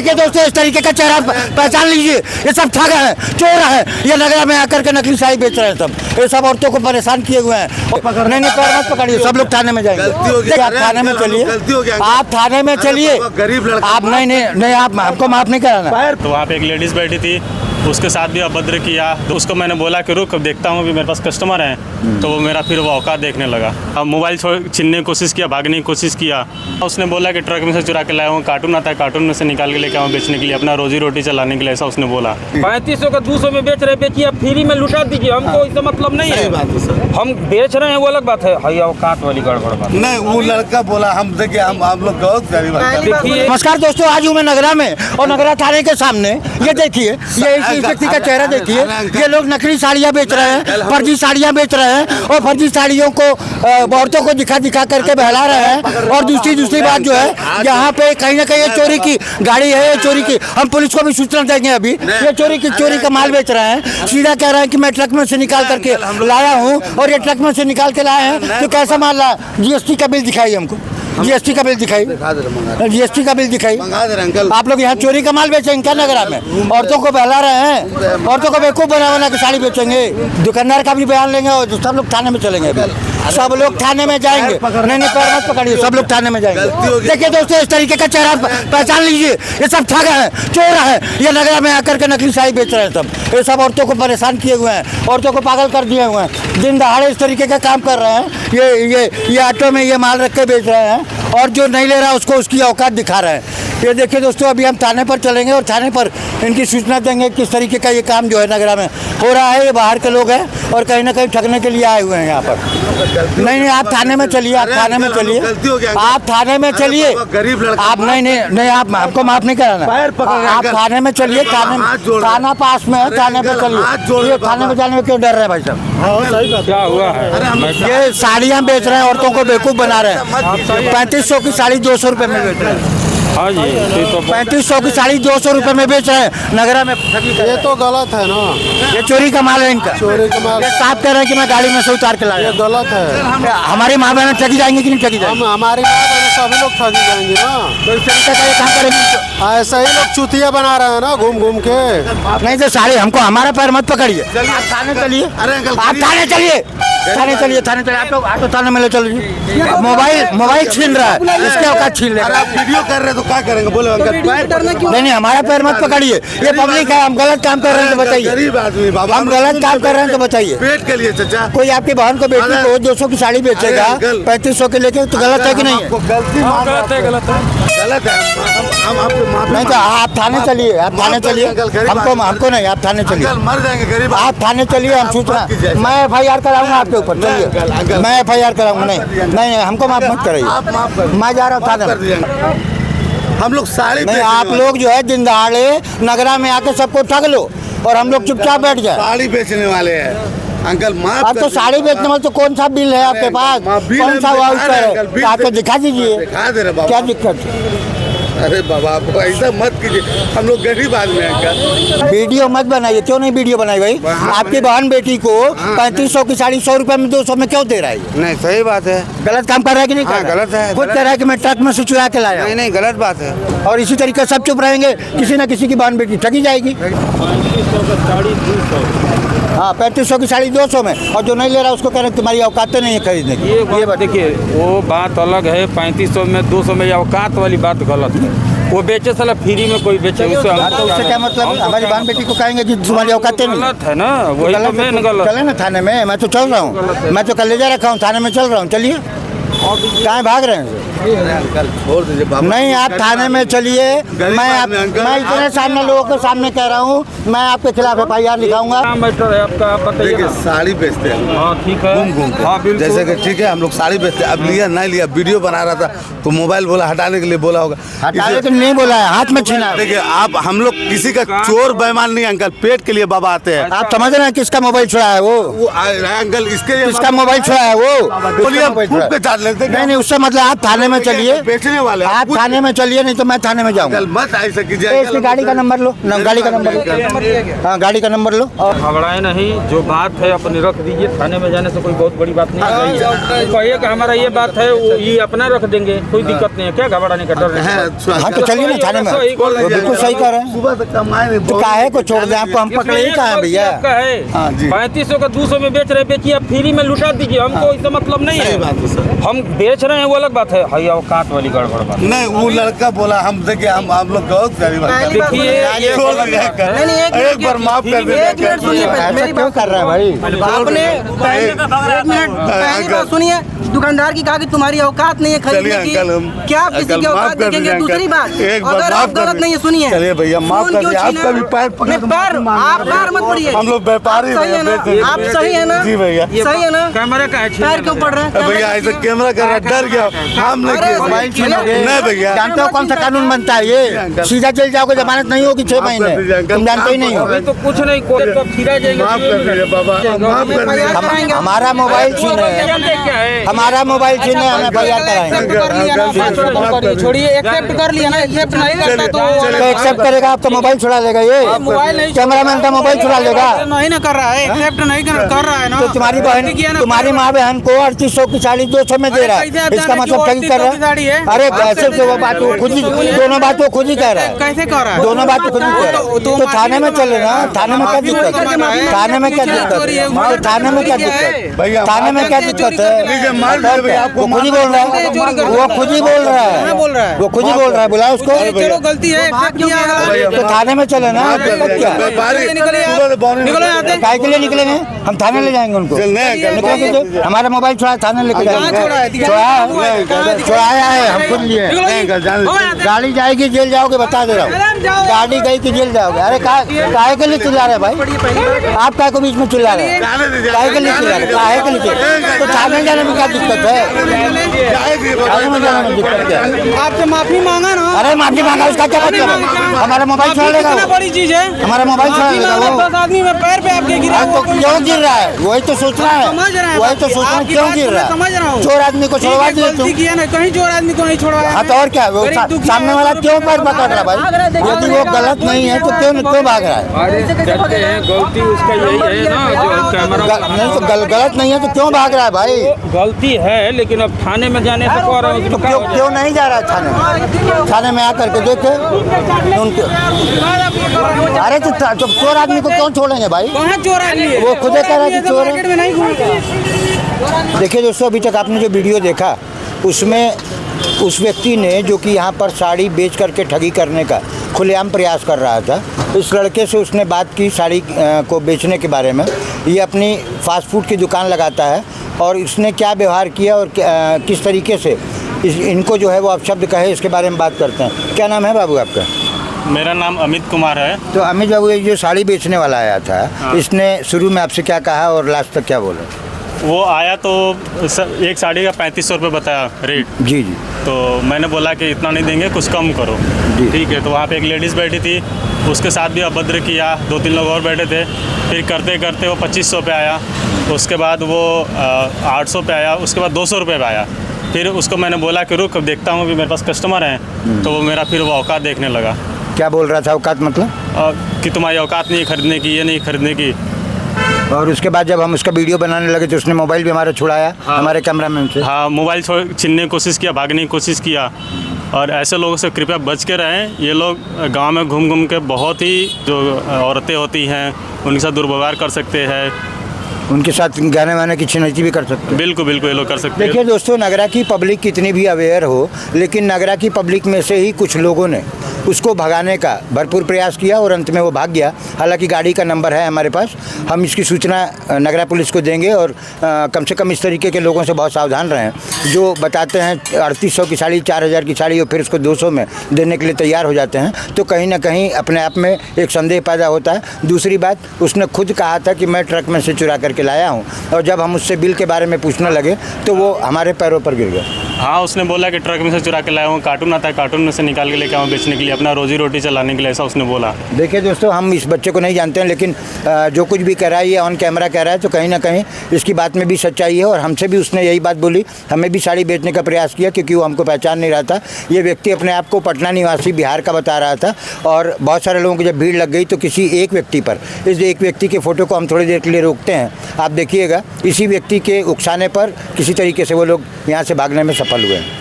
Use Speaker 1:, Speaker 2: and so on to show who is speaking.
Speaker 1: देखिए दोस्तों, इस तरीके का चेहरा पहचान लीजिए। ये सब ठग है, चोर है। ये नगरा में आकर के नकली साड़ी बेच रहे हैं सब। ये सब औरतों को परेशान किए हुए हैं। नहीं नहीं, पैर मत पकड़िए, सब लोग थाने में जाएंगे। आप थाने में चलिए, आप थाने में चलिए।
Speaker 2: गरीब लड़का
Speaker 1: आप नहीं, आप हमको माफ नहीं कराना।
Speaker 3: तो वहाँ पे एक लेडीज़ बैठी थी, उसके साथ भी अभद्र किया। तो उसको मैंने बोला कि रुक, देखता हूँ, अभी मेरे पास कस्टमर हैं। तो वो मेरा फिर वो औकात देखने लगा। अब मोबाइल छीनने की कोशिश किया, भागने की कोशिश किया। उसने बोला कि ट्रक में से चुरा के लाया हूँ, कार्टून आता है, कार्टून में से निकाल के लेके आऊँ बेचने के लिए, अपना रोजी रोटी चलाने के लिए, ऐसा उसने बोला।
Speaker 4: 3500 का 200 में बेच रहे, बेचिए, आप फ्री में लुटा दीजिए, हमको इससे मतलब नहीं है। हम बेच रहे हैं वो अलग बात है, औकात वाली गड़बड़ बात
Speaker 2: नहीं। वो लड़का बोला हम देखिए, हम लोग बहुत गरीब
Speaker 4: देखिए।
Speaker 1: नमस्कार दोस्तों, आज हूँ मैं नगरा में और नगरा थाने के सामने। ये देखिए, ये इस व्यक्ति का चेहरा देखिए। ये लोग नकली साड़ियाँ बेच रहे हैं, फर्जी साड़ियाँ बेच रहे हैं और फर्जी साड़ियों को औरतों को दिखा करके बहला रहे हैं। और दूसरी बात जो है, यहाँ पे कहीं ना कहीं ये चोरी की गाड़ी है, ये चोरी की। हम पुलिस को भी सूचना देंगे। अभी ये चोरी का माल बेच रहे हैं। सीधा कह रहे हैं कि मैं ट्रक में से निकाल करके लाया हूँ, और ये ट्रक में से निकाल के लाए हैं। तो कैसा माल लाया? जीएसटी का बिल दिखाइए हमको, जीएसटी का बिल दिखाइए, जीएसटी का बिल दिखाइए। आप लोग यहाँ चोरी का माल बेचेंगे क्या नगरा में? औरतों को बहला रहे हैं, औरतों को बेवकूफ़ बना के साड़ी बेचेंगे। दुकानदार का भी बयान लेंगे और सब लोग थाने में चलेंगे। सब लोग थाने में जाएंगे। नहीं, पैर मत पकड़िए, सब लोग थाने में जाएंगे। देखिए दोस्तों, इस तरीके का चेहरा पहचान लीजिए। ये सब ठग है, चोर है। ये नगरा में आकर के नकली साड़ी बेच रहे हैं सब। ये सब औरतों को परेशान किए हुए हैं, औरतों को पागल कर दिए हुए हैं। दिन दहाड़े इस तरीके का काम कर रहे हैं। ये ऑटो में ये माल रख के बेच रहे हैं, और जो नहीं ले रहा उसको उसकी औकात दिखा रहे हैं। ये देखिए दोस्तों, अभी हम थाने पर चलेंगे और थाने पर इनकी सूचना देंगे किस तरीके का ये काम जो है नगरा में हो रहा है। ये बाहर के लोग हैं और कहीं ना कहीं ठगने के लिए आए हुए हैं यहाँ पर। नहीं, आप थाने में चलिए, आप थाने में चलिए, आप थाने में चलिए।
Speaker 2: गरीब लड़का
Speaker 1: आप नहीं, आप हमको माफ नहीं कराना। आप थाने में चलिए, थाना पास में है, थाने पे चलिए। थाने में जाने में क्यों डर रहे हैं भाई साहब?
Speaker 4: क्या हुआ है?
Speaker 1: ये साड़ियाँ बेच रहे हैं, औरतों को बेवकूफ़ बना रहे हैं। 3500 की साड़ी 200 रुपये में बेच रहे हैं।
Speaker 4: हाँ जी,
Speaker 1: 3500 की साड़ी 200 रुपये में बेच रहे हैं नगरा में।
Speaker 5: ये तो गलत है ना,
Speaker 1: ये चोरी का माल है इनका।
Speaker 5: चोरी का माल।
Speaker 1: ये साफ कह रहे हैं कि मैं गाड़ी में से उतार के लाया।
Speaker 5: ये गलत है।
Speaker 1: हमारी माँ बहन ठगी जाएंगी कि नहीं ठगी जाएंगी?
Speaker 5: हमारी माँ बहन सभी लोग ठगी जाएंगे ना।
Speaker 1: तो इस तरीके का ये काम करेंगे।
Speaker 5: ऐसा ही लोग चुतिया बना रहे हैं ना घूम के।
Speaker 1: नहीं तो साड़ी हमको, हमारा पैर मत पकड़िए। आप थाने चलिए, आप थाने चलिए, थाने चलिए। आप लोग ऑटो थाने में ले चलिए। मोबाइल छीन रहा है, इसके औकात छीन ले।
Speaker 2: आप वीडियो कर रहे तो क्या करेंगे? बोले
Speaker 1: नहीं, हमारा पैर मत पकड़िए। ये पब्लिक है, हम गलत काम कर रहे हैं तो बताइए।
Speaker 2: गरीब आदमी बाबा,
Speaker 1: हम गलत काम कर रहे हैं तो बताइए।
Speaker 2: पेट के लिए चाचा।
Speaker 1: कोई आपकी बहन को बेटी को 200 की साड़ी बेचेगा 3500 के लेके, तो गलत है कि नहीं है?
Speaker 2: गलती गलत है। हम आपको माफी
Speaker 1: नहीं तो आप थाने चलिए, आप थाने चलिए। हमको नहीं, आप थाने चलिए,
Speaker 2: मर जाएंगे गरीब।
Speaker 1: आप थाने चलिए। हम सूचना, मैं FIR कराऊंगा आपके ऊपर। चलिए, मैं FIR कराऊंगा। नहीं, हमको माफ मत कराइए। मैं जा रहा हूँ थाने में।
Speaker 2: हम लोग साड़ी
Speaker 1: नहीं, आप लोग जो है दिन दहाड़े नगरा में आके सबको ठग लो और हम लोग चुपचाप बैठ जाए।
Speaker 2: साड़ी बेचने वाले हैं अंकल। माफ
Speaker 1: अब तो साड़ी बेचने वाले तो कौन सा बिल है आपके पास? कौन सा वाउचर है? आपको दिखा दीजिए,
Speaker 2: दिखा दे रहे बाबा।
Speaker 1: क्या दिक्कत है?
Speaker 2: अरे बाबा, आप ऐसा मत कीजिए, हम लोग गरीब आदमी हैं अंकल।
Speaker 1: वीडियो मत बनाइए। क्यों नहीं वीडियो बनाई भाई? आपकी बहन बेटी को 3500 की साड़ी 100 रुपए में 200 में क्यों दे रहा है?
Speaker 6: नहीं, सही बात है।
Speaker 1: गलत काम कर रहा है कि नहीं कर रहा?
Speaker 6: गलत है।
Speaker 1: खुद कह रहा है कि मैं ट्रक में से चुरा के लाया।
Speaker 6: नहीं, गलत बात है।
Speaker 1: और इसी तरीके सब चुप रहेंगे, किसी न किसी की बहन बेटी ठगी जाएगी। 3500 की साड़ी 200 में, और जो नहीं ले रहा उसको कह रहे तुम्हारी औकात नहीं है खरीदने की।
Speaker 4: ये बात देखिए, वो बात अलग है। 3500 में 200 में औकात वाली बात गलत है। वो बेचे साला फ्री में कोई बेचे, उससे
Speaker 1: तो उससे क्या मतलब? हमारी बहन बेटी को कहेंगे कि तुम्हारी औकात नहीं।
Speaker 4: गलत है ना, वही तो मेन गलत।
Speaker 1: चले ना थाने में, मैं तो चल रहा हूँ। मैं तो कल ले जा रखा हूँ, थाने में चल रहा हूँ। चलिए, कहाँ भाग रहे हैं?
Speaker 2: अंकल छोड़ दीजिए बाबा।
Speaker 1: नहीं, आप थाने में चलिए। मैं इतने सामने लोगों के सामने कह रहा हूँ, मैं आपके खिलाफ FIR लिखाऊंगा।
Speaker 4: मैटर है आपका, आप बताइए
Speaker 2: देखिए,
Speaker 4: ना।
Speaker 2: साड़ी बेचते हैं।
Speaker 4: हाँ ठीक है,
Speaker 2: घूम के।
Speaker 4: हाँ बिल्कुल।
Speaker 2: जैसे कि ठीक है, हम लोग साड़ी बेचते हैं। अब लिया नहीं लिया, वीडियो बना रहा था तो मोबाइल बोला हटाने के लिए बोला होगा।
Speaker 1: हटाने के लिए नहीं बोला है, हाथ में छीना।
Speaker 2: देखिए, आप हम लोग किसी का चोर बेईमान नहीं अंकल, पेट के लिए बाबा आते हैं।
Speaker 1: आप समझ रहे हैं किसका मोबाइल छुड़ा है? वो
Speaker 2: वो अंकल इसके लिए
Speaker 1: किसका मोबाइल छुड़ा है? वो
Speaker 2: बोलिए, हम फूंक के चाट लेंगे। लगता है कि
Speaker 1: नहीं उससे मतलब आप थाने में चलिए,
Speaker 2: बेचने वाले
Speaker 1: आप थाने में चलिए, नहीं तो मैं थाने में जाऊंगा।
Speaker 2: अंकल मत ऐसा कीजिए।
Speaker 1: ए, इसकी गाड़ी का नंबर लो, गाड़ी का नंबर लो, हाँ गाड़ी का नंबर लो।
Speaker 4: घबराए नहीं, जो बात है अपनी रख दीजिए। थाने में जाने से कोई बहुत बड़ी बात नहीं है। कहिए कि हमारा ये बात है, वो ये अपना रख देंगे, कोई दिक्कत नहीं है। क्या घबराने का डर नहीं।
Speaker 1: हाँ तो चलिए ना थाने में, वो बिल्कुल सही कह रहे हैं।
Speaker 2: सुबह तक कमाए नहीं,
Speaker 1: तो काहे को छोड़ दें आपको, हम पकड़े ही कहाँ हैं भैया।
Speaker 4: आपका है
Speaker 2: हाँ जी।
Speaker 4: 3500 का 200 में बेच रहे, बेचिए, आप फ्री में लुटा दीजिए, हमको इससे मतलब नहीं
Speaker 2: सही बात है सर।
Speaker 4: है। हम बेच रहे हैं वो अलग बात है, भैया वो काट वाली गड़बड़ बात।
Speaker 2: नहीं वो लड़का बोला हम देखिए हम लोग बहुत गरीब हैं।
Speaker 4: देखिए
Speaker 2: छोड़ दीजिए अंकल, एक बार माफ कर दीजिए
Speaker 1: ऐसा क्यों कर रहा है भाई?
Speaker 6: आपने एक मिनट पहली बात सुनिए, दुकानदार की कहा कि तुम्हारी औकात नहीं है खरीदने की,
Speaker 2: अंकल, हम
Speaker 6: क्या आप किसी
Speaker 2: अंकल,
Speaker 6: की
Speaker 2: माफ
Speaker 6: औकात
Speaker 2: कर
Speaker 6: देखेंगे?
Speaker 2: दीजिए
Speaker 6: दूसरी
Speaker 2: अंकल,
Speaker 6: बात,
Speaker 2: एक बार
Speaker 6: अगर
Speaker 2: माफ
Speaker 6: आप
Speaker 2: कर
Speaker 6: गलत नहीं है, सुनिए,
Speaker 2: चलिए भैया माफ
Speaker 6: फोन
Speaker 2: कर
Speaker 6: क्यों
Speaker 2: दीजिए,
Speaker 6: छीना?
Speaker 2: आपका भी पैर पकड़
Speaker 6: नहीं, पैर आप पैर मत पड़िए,
Speaker 2: हम लोग व्यापारी
Speaker 6: सही है ना?
Speaker 2: हैं,
Speaker 6: आप सही है ना?
Speaker 2: जी भैया।
Speaker 6: सही है ना?
Speaker 4: कैमरा का है,
Speaker 6: पैर क्यों पड़ रहे हैं?
Speaker 2: भैया ऐसे कैमरा कर रहा डर गया हम
Speaker 6: अरे,
Speaker 2: नहीं
Speaker 6: मोबाइल
Speaker 2: किए।
Speaker 6: छीनोगे?
Speaker 2: नहीं भैया,
Speaker 1: जानते हो कौन सा कानून बनता है ये? सीधा जेल जाओगे, जमानत नहीं होगी 6 महीने, तुम जानते ही नहीं हो।
Speaker 4: अभी तो कुछ नहीं, कोर्ट को फिरा जाएंगे।
Speaker 2: माफ कर दीजिए बाबा, माफ कर दीजिए।
Speaker 1: हमारा मोबाइल छीने,
Speaker 4: क्या है?
Speaker 1: हमारा मोबाइल छीने, हमें बयान कराएंगे।
Speaker 6: छोड़िए, एक्सेप्ट कर लिया ना, एक्सेप्ट नहीं करता
Speaker 1: तो एक्सेप्ट करेगा आपका मोबाइल छुड़ा लेगा ये, कैमरामैन का मोबाइल छुड़ा लेगा।
Speaker 6: नहीं ना कर रहा है, एक्सेप्ट नहीं कर रहा है ना।
Speaker 1: तो तुम्हारी बहन, तुम्हारी माँ बहन को 3800 की साड़ी 200 में दे रहा है, इसका मतलब ठगी कर रहा है। अरे ऐसे तो वो बात वो खुद ही, दोनों बात वो खुद ही कह रहा है,
Speaker 6: कैसे कर रहा है?
Speaker 1: दोनों बात खुद ही कह रहा है। तो थाने में चले ना, थाने में क्या दिक्कत है? थाने में क्या दिक्कत है? तो थाने में क्या दिक्कत है?
Speaker 2: भैया,
Speaker 1: थाने में क्या दिक्कत है?
Speaker 2: मार दीजिए भैया, आपको
Speaker 1: वो खुद ही बोल रहा है, वो खुद ही बोल रहा है, वो खुद ही बोल रहा है, बुलाओ उसको।
Speaker 6: चलो गलती है, एक्सेप्ट किया।
Speaker 1: तो थाने में चले ना, दिक्कत क्या है?
Speaker 2: व्यापारी
Speaker 6: निकले
Speaker 2: सुबह से बाउंड्री
Speaker 6: निकलो यहाँ से।
Speaker 1: काय के लिए निकलेंगे? हम थाने ले जाएंगे उनको। निकलेंगे तो हमारा मोबाइल छुड़ा, थाने लेके जाएंगे। छुड़ाया है, हम खुद लिए। गाड़ी जाएगी जेल जाओगे, बता दे रहा हूँ। गाड़ी गई कि जेल जाओगे। अरे काहे के लिए चिल्ला रहे भाई? आप काहे को बीच में चिल्ला रहे हैं? काहे के लिए चिल्ला रहे? काहे के लिए? तो थाने जाने में क्या दिक्कत है? थाने में जाने में दिक्कत क्या है?
Speaker 6: आपसे माफी मांगा ना।
Speaker 1: अरे माफी मांगा, उसका क्या मतलब है? हमारा मोबाइल छुड़ा लेगा
Speaker 6: कितना
Speaker 1: वो,
Speaker 6: बड़ी चीज है।
Speaker 1: हमारा मोबाइल छुड़ा लेगा वो।
Speaker 6: 10 आदमी में पैर पे आपके गिरा
Speaker 1: तो क्यों गिर रहा है? वही तो सोच रहा
Speaker 6: समझ रहे
Speaker 1: है,
Speaker 6: हैं
Speaker 1: वही तो सोच रहा है,
Speaker 6: आपकी
Speaker 1: क्यों
Speaker 6: बात
Speaker 1: गिर
Speaker 6: को
Speaker 1: रहा
Speaker 6: मैं समझ रहा
Speaker 1: है?
Speaker 6: हूँ।
Speaker 1: चोर आदमी को छोड़वा दिए तुम।
Speaker 6: गलती किया ना, कहीं चोर आदमी को नहीं छोड़वाया।
Speaker 1: हाँ तो और क्या, वो सामने वाला क्यों पैर पकड़ रहा है भाई? यदि वो गलत नहीं है तो क्यों भाग रहा है?
Speaker 4: कहते हैं गलती उसका यही है ना, जो कैमरा
Speaker 1: नहीं तो गलत नहीं है तो क्यों भाग रहा है भाई?
Speaker 4: गलती है, लेकिन अब थाने में जाने से कह रहा हूँ
Speaker 1: तो क्यों नहीं जा रहा है थाने में? थाने में आकर के देखे उनके। अरे तो चोर आदमी को क्यों छोड़ेंगे भाई?
Speaker 6: कहाँ चोर आदमी है?
Speaker 1: वो खुद ही कह रहा है कि चोर है।
Speaker 6: मार्केट में नहीं घूमता।
Speaker 1: देखिए दोस्तों, अभी तक आपने जो वीडियो देखा उसमें उस व्यक्ति ने जो कि यहाँ पर साड़ी बेच करके ठगी करने का खुलेआम प्रयास कर रहा था, इस लड़के से उसने बात की साड़ी को बेचने के बारे में। ये अपनी फास्ट फूड की दुकान लगाता है और इसने क्या व्यवहार किया और किस तरीके से इनको जो है वो अपशब्द कहे, इसके बारे में बात करते हैं। क्या नाम है बाबू आपका?
Speaker 3: मेरा नाम अमित कुमार है।
Speaker 1: तो अमित बाबू, ये जो साड़ी बेचने वाला आया था, इसने शुरू में आपसे क्या कहा और लास्ट तक क्या बोला?
Speaker 3: वो आया तो एक साड़ी का 3500 रुपये बताया रेट।
Speaker 1: जी जी।
Speaker 3: तो मैंने बोला कि इतना नहीं देंगे, कुछ कम करो।
Speaker 1: जी।
Speaker 3: ठीक है, तो वहाँ पे एक लेडीज़ बैठी थी, उसके साथ भी अभद्र किया। 2-3 लोग और बैठे थे। फिर करते करते वो 2500 पे आया, उसके बाद वो 800 पे आया, उसके बाद 200 रुपये पे आया। फिर उसको मैंने बोला कि रुक, अब देखता हूँ, अभी मेरे पास कस्टमर हैं। तो वो मेरा फिर वो औकात देखने लगा।
Speaker 1: क्या बोल रहा था औकात मतलब?
Speaker 3: कि तुम्हारी औकात नहीं खरीदने की, ये नहीं खरीदने की।
Speaker 1: और उसके बाद जब हम उसका वीडियो बनाने लगे तो उसने मोबाइल भी हमारा छुड़ाया, हमारे कैमरामैन से।
Speaker 3: हाँ, मोबाइल छीनने की कोशिश किया, भागने की कोशिश किया। और ऐसे लोगों से कृपया बच के रहें। ये लोग गांव में घूम घूम के बहुत ही जो औरतें होती हैं उनके साथ दुर्व्यवहार कर सकते हैं,
Speaker 1: उनके साथ गाने वाने की छिनैती भी कर सकते हैं।
Speaker 3: बिल्कुल बिल्कुल ये लोग कर सकते हैं।
Speaker 1: देखिए दोस्तों, नगरा की पब्लिक कितनी भी अवेयर हो, लेकिन नगरा की पब्लिक में से ही कुछ लोगों ने उसको भगाने का भरपूर प्रयास किया और अंत में वो भाग गया। हालांकि गाड़ी का नंबर है हमारे पास, हम इसकी सूचना नगरा पुलिस को देंगे और कम से कम इस तरीके के लोगों से बहुत सावधान रहें जो बताते हैं 3800 की साड़ी, 4000 की साड़ी और फिर उसको 200 में देने के लिए तैयार हो जाते हैं। तो कहीं ना कहीं अपने आप में एक संदेह पैदा होता है। दूसरी बात, उसने खुद कहा था कि मैं ट्रक में से चुरा करके के लाया हूँ। और जब हम उससे बिल के बारे में पूछने लगे तो वो हमारे पैरों पर गिर गए।
Speaker 3: हाँ, उसने बोला कि ट्रक में से चुरा के लाया हूँ, कार्टून आता है कार्टून में से निकाल के लेके आऊँ बेचने के लिए, अपना रोजी रोटी चलाने के लिए, ऐसा उसने बोला।
Speaker 1: देखिए दोस्तों, हम इस बच्चे को नहीं जानते हैं, लेकिन जो कुछ भी कह रहा है ये ऑन कैमरा कह रहा है, तो कहीं ना कहीं इसकी बात में भी सच्चाई है। और हमसे भी उसने यही बात बोली, हमें भी साड़ी बेचने का प्रयास किया क्योंकि वो हमको पहचान नहीं रहा था। ये व्यक्ति अपने आप को पटना निवासी बिहार का बता रहा था और बहुत सारे लोगों की जब भीड़ लग गई तो किसी एक व्यक्ति पर, इस एक व्यक्ति के फ़ोटो को हम थोड़ी देर के लिए रोकते हैं, आप देखिएगा, इसी व्यक्ति के उकसाने पर किसी तरीके से वो लोग यहाँ से भागने में सफल हुए हैं।